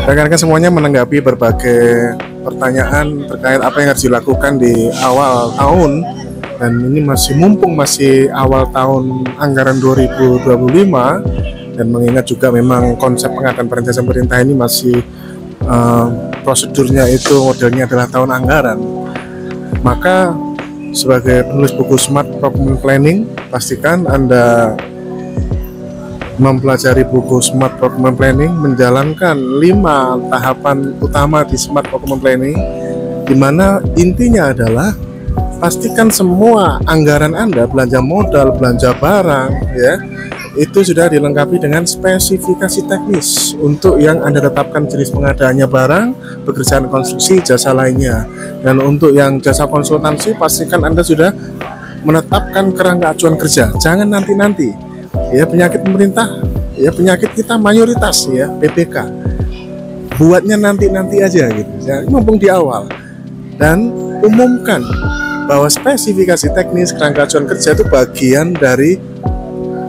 Rekan-rekan semuanya menanggapi berbagai pertanyaan terkait apa yang harus dilakukan di awal tahun, dan ini mumpung masih awal tahun anggaran 2025, dan mengingat juga memang konsep pengadaan barang jasa pemerintah ini masih prosedurnya itu modelnya adalah tahun anggaran, maka sebagai penulis buku Smart Procurement Planning, pastikan Anda mempelajari buku Smart Procurement Planning, menjalankan 5 tahapan utama di Smart Procurement Planning, di mana intinya adalah pastikan semua anggaran Anda, belanja modal, belanja barang, ya, itu sudah dilengkapi dengan spesifikasi teknis untuk yang Anda tetapkan jenis pengadaannya barang, pekerjaan konstruksi, jasa lainnya. Dan untuk yang jasa konsultansi, pastikan Anda sudah menetapkan kerangka acuan kerja. Jangan nanti-nanti. Ya, penyakit pemerintah, ya penyakit kita mayoritas ya PPK. Buatnya nanti-nanti aja gitu. Ya, mumpung di awal. Dan umumkan bahwa spesifikasi teknis kerangka acuan kerja itu bagian dari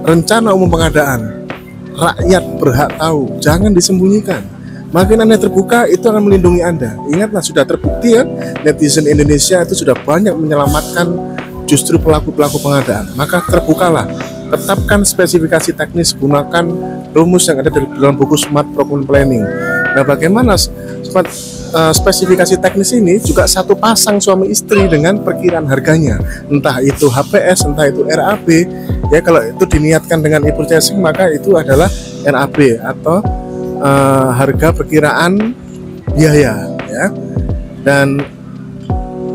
rencana umum pengadaan. Rakyat berhak tahu, jangan disembunyikan. Makin Anda terbuka, itu akan melindungi Anda. Ingatlah, sudah terbukti ya, netizen Indonesia itu sudah banyak menyelamatkan justru pelaku-pelaku pengadaan. Maka terbukalah, tetapkan spesifikasi teknis, gunakan rumus yang ada dalam buku Smart Procurement Planning. Nah, bagaimana spesifikasi teknis ini juga satu pasang suami istri dengan perkiraan harganya, entah itu HPS, entah itu RAB. Ya, kalau itu diniatkan dengan e-purchasing, maka itu adalah RAB atau harga perkiraan biaya, ya. Dan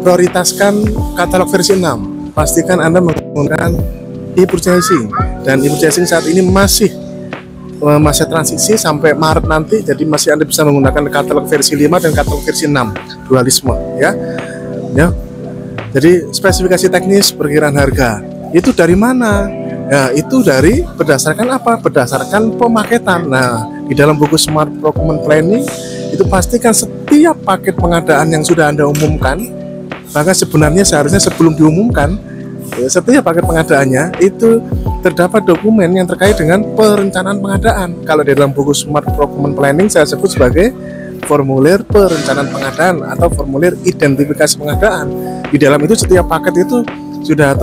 prioritaskan katalog versi 6. Pastikan Anda menggunakan e-purchasing, dan e-purchasing saat ini masih masa transisi sampai Maret nanti, jadi masih Anda bisa menggunakan katalog versi 5 dan katalog versi 6 dualisme, ya. Jadi spesifikasi teknis perkiraan harga itu dari mana? Ya, itu berdasarkan apa? Berdasarkan pemaketan. Nah, di dalam buku Smart Procurement Planning itu pastikan setiap paket pengadaan yang sudah Anda umumkan, maka sebenarnya seharusnya sebelum diumumkan, ya, setiap paket pengadaannya itu terdapat dokumen yang terkait dengan perencanaan pengadaan. Kalau di dalam buku Smart Procurement Planning saya sebut sebagai formulir perencanaan pengadaan atau formulir identifikasi pengadaan. Di dalam itu setiap paket itu sudah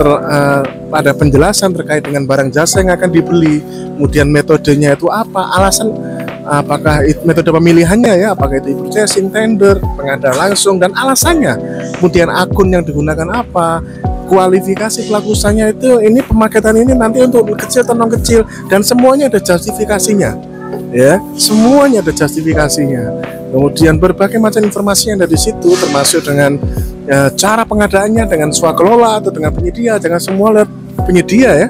ada penjelasan terkait dengan barang jasa yang akan dibeli, kemudian metodenya itu apa, alasan apakah itu metode pemilihannya, ya, apakah itu purchasing, tender, pengadaan langsung, dan alasannya, kemudian akun yang digunakan apa, kualifikasi pelaku usahanya itu, ini pemaketan ini nanti untuk kecil atau non kecil, dan semuanya ada justifikasinya, ya, semuanya ada justifikasinya. Kemudian berbagai macam informasi yang ada di situ, termasuk dengan cara pengadaannya, dengan swakelola atau dengan penyedia. Jangan semua lihat penyedia, ya.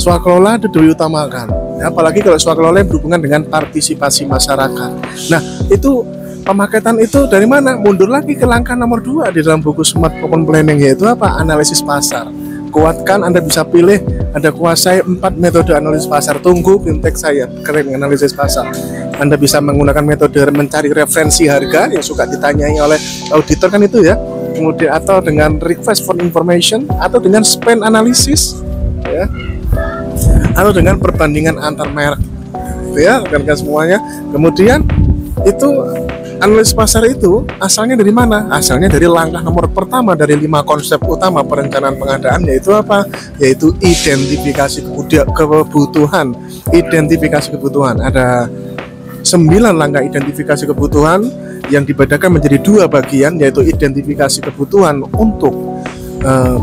Swakelola itu diutamakan, ya, apalagi kalau swakelola yang berhubungan dengan partisipasi masyarakat. Nah, itu pemaketan itu dari mana? Mundur lagi ke langkah nomor 2 di dalam buku Smart Procurement Planning, yaitu apa? Analisis pasar. Kuatkan, Anda bisa pilih, Anda kuasai 4 metode analisis pasar. Tunggu fintech saya keren analisis pasar. Anda bisa menggunakan metode mencari referensi harga yang suka ditanyai oleh auditor, kan itu, ya. Kemudian atau dengan request for information, atau dengan spend analysis, ya, atau dengan perbandingan antar merek, ya, kan semuanya. Kemudian itu analisis pasar itu asalnya dari mana? Asalnya dari langkah nomor pertama dari 5 konsep utama perencanaan pengadaan, yaitu apa? Yaitu identifikasi kebutuhan. Identifikasi kebutuhan. Ada 9 langkah identifikasi kebutuhan yang dibedakan menjadi 2 bagian, yaitu identifikasi kebutuhan untuk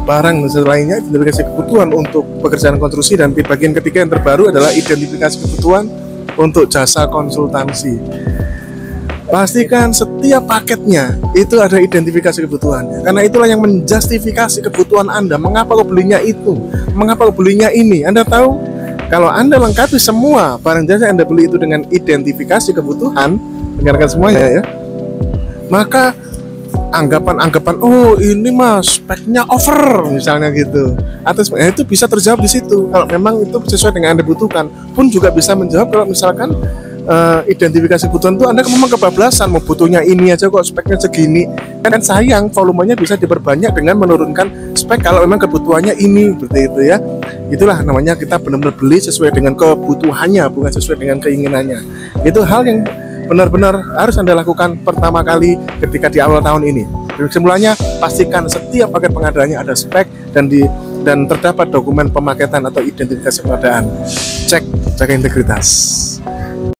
barang dan lainnya, identifikasi kebutuhan untuk pekerjaan konstruksi, dan di bagian ketiga yang terbaru adalah identifikasi kebutuhan untuk jasa konsultansi. Pastikan setiap paketnya itu ada identifikasi kebutuhannya, karena itulah yang menjustifikasi kebutuhan Anda. Mengapa kau belinya itu? Mengapa kau belinya ini? Anda tahu, kalau Anda lengkapi semua barang jasa yang Anda beli itu dengan identifikasi kebutuhan, dengarkan semuanya, ya, maka anggapan oh ini mas speknya over misalnya gitu, atau itu bisa terjawab di situ. Kalau memang itu sesuai dengan yang Anda butuhkan, pun juga bisa menjawab kalau misalkan identifikasi kebutuhan itu Anda memang kebablasan, mau butuhnya ini aja kok speknya segini, kan sayang, volumenya bisa diperbanyak dengan menurunkan spek kalau memang kebutuhannya ini, seperti itu ya. Itulah namanya kita benar-benar beli sesuai dengan kebutuhannya, bukan sesuai dengan keinginannya. Itu hal yang benar-benar harus Anda lakukan pertama kali ketika di awal tahun ini. Kesimpulannya, pastikan setiap paket pengadaannya ada spek dan terdapat dokumen pemaketan atau identifikasi pengadaan. Cek, jaga integritas.